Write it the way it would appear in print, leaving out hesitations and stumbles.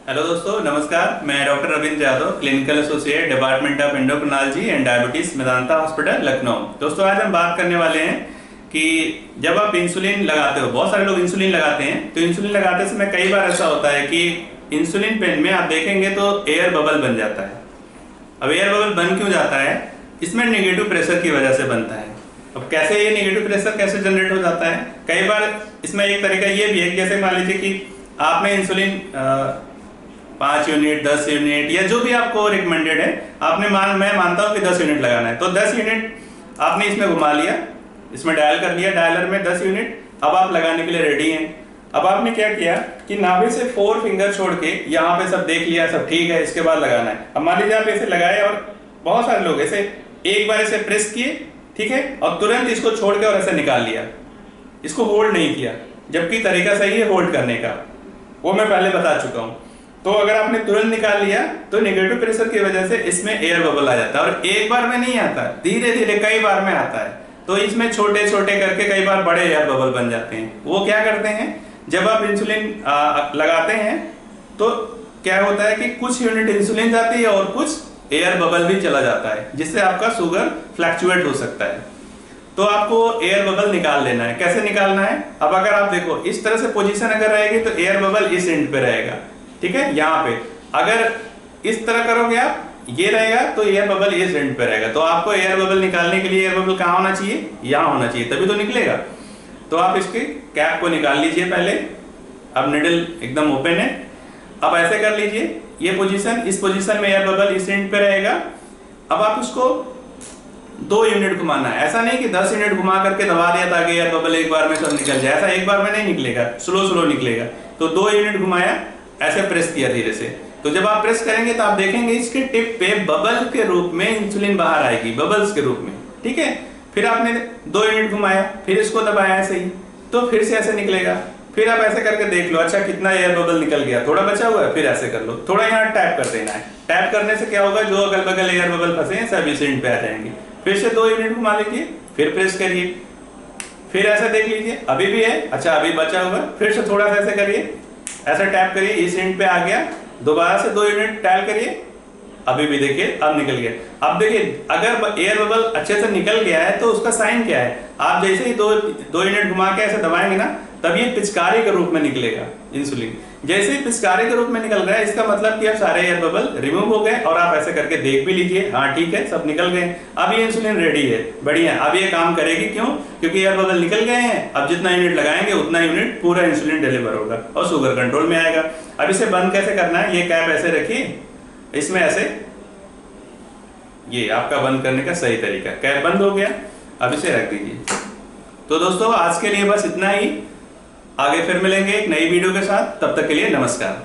Hello दोस्तों, नमस्कार। मैं doctor Ravindra Yadav, clinical associate, department of endocrinology and diabetes, Medanta hospital, Lucknow. दोस्तों, आज हम बात करने वाले हैं कि जब आप इंसुलिन लगाते हो, बहुत सारे लोग इंसुलिन लगाते हैं, तो इंसुलिन लगाते समय कई बार ऐसा होता है कि इंसुलिन पेन में आप देखेंगे तो एयर बबल बन जाता है। अब एयर बबल बन क्यों जाता है? इसमें नेगेटिव प्रेशर की वजह से बनता है। अब कैसे ये नेगेटिव प्रेशर कैसे जनरेट हो जाता है? कई बार इसमें एक तरीका ये भी है, जैसे मान लीजिए कि आपने इंसुलिन 5 यूनिट, 10 यूनिट या जो भी आपको रिकमेंडेड है, मैं मानता हूँ कि 10 यूनिट लगाना है, तो 10 यूनिट आपने इसमें घुमा लिया, इसमें डायल कर लिया, डायलर में 10 यूनिट अब आप लगाने के लिए रेडी हैं। अब आपने क्या किया कि नाभि से 4 फिंगर छोड़ के यहाँ पे सब देख लिया, सब ठीक है, इसके बाद लगाना है। अब मान लीजिए आप ऐसे लगाए और बहुत सारे लोग ऐसे एक बार ऐसे प्रेस किए, ठीक है, और तुरंत इसको छोड़ के और ऐसे निकाल लिया, इसको होल्ड नहीं किया, जबकि तरीका सही है होल्ड करने का, वो मैं पहले बता चुका हूँ। तो अगर आपने तुरंत निकाल लिया तो नेगेटिव प्रेशर की वजह से इसमें एयर बबल आ जाता है, और एक बार में नहीं आता, धीरे धीरे कई बार में आता है। तो इसमें छोटे छोटे करके कई बार बड़े एयर बबल बन जाते हैं। वो क्या करते हैं, जब आप इंसुलिन लगाते हैं तो क्या होता है कि कुछ यूनिट इंसुलिन जाती है और कुछ एयर बबल भी चला जाता है, जिससे आपका शुगर फ्लैक्चुएट हो सकता है। तो आपको एयर बबल निकाल लेना है। कैसे निकालना है? अब अगर आप देखो, इस तरह से पोजीशन अगर रहेगी तो एयर बबल इस एंड पे रहेगा, ठीक है, यहाँ पे। अगर इस तरह करोगे आप, ये रहेगा, तो एयर बबल इस एंड पे रहेगा। तो आपको एयर बबल निकालने के लिए एयर बबल कहाँ होना चाहिए? यहाँ होना चाहिए, तभी तो निकलेगा। तो आप इसके कैप को निकाल लीजिए पहले। अब निडल एकदम ओपन है। अब ऐसे कर लीजिए, ये पोजीशन, इस पोजीशन में एयर बबल इस एंड पे रहेगा। अब आप उसको 2 यूनिट घुमाना है। ऐसा नहीं कि 10 यूनिट घुमा करके दबा दिया ताकि एयर बबल एक बार में सब निकल जाए, ऐसा एक बार में नहीं निकलेगा, स्लो स्लो निकलेगा। तो 2 यूनिट घुमाया, ऐसे प्रेस किया धीरे से। तो जब आप प्रेस करेंगे तो आप देखेंगे इसके टिप पे बबल के रूप में इंसुलिन बाहर आएगी, बबल्स के रूप में, ठीक है। फिर आपने 2 यूनिट घुमाया, फिर इसको दबाया ऐसे ही, तो फिर से ऐसे निकलेगा। फिर आप ऐसे करके देख लो, अच्छा कितना एयर बबल निकल गया, थोड़ा बचा हुआ है, फिर ऐसे कर लो, थोड़ा यहाँ टैप कर देना है। टैप करने से क्या होगा, जो अगल बगल एयर बबल फंसे हैं सब इस एंड पे आ जाएंगे। फिर से 2 यूनिट घुमा लीजिए, फिर प्रेस करिए, फिर ऐसे देख लीजिए, अभी भी है, अच्छा अभी बचा हुआ, फिर से थोड़ा सा ऐसे करिए, ऐसे टैप करिए, इस एंड पे आ गया, दोबारा से 2 यूनिट टैप करिए, अभी भी देखिए अब निकल गया। अब देखिए, अगर एयर बबल अच्छे से निकल गया है तो उसका साइन क्या है? आप जैसे ही 2 यूनिट घुमा के ऐसे दबाएंगे ना, तब ये पिचकारी के रूप में निकलेगा इंसुलिन। जैसे ही पिचकारी के रूप में निकल रहा है, इसका मतलब कि अब सारे एयर बबल रिमूव हो गए। और आप ऐसे करके देख भी लीजिए, हाँ ठीक है, सब निकल गए। अब ये इंसुलिन रेडी है, बढ़िया। अब ये काम करेगी, क्यों? क्योंकि एयर बबल निकल गए हैं। अब जितना यूनिट लगाएंगे उतना यूनिट पूरा इंसुलिन डिलीवर होगा और शुगर कंट्रोल में आएगा। अब इसे बंद कैसे करना है? ये कैप ऐसे रखिए, इसमें ऐसे, ये आपका बंद करने का सही तरीका। कैप बंद हो गया, अब इसे रख दीजिए। तो दोस्तों, आज के लिए बस इतना ही। आगे फिर मिलेंगे एक नई वीडियो के साथ, तब तक के लिए नमस्कार।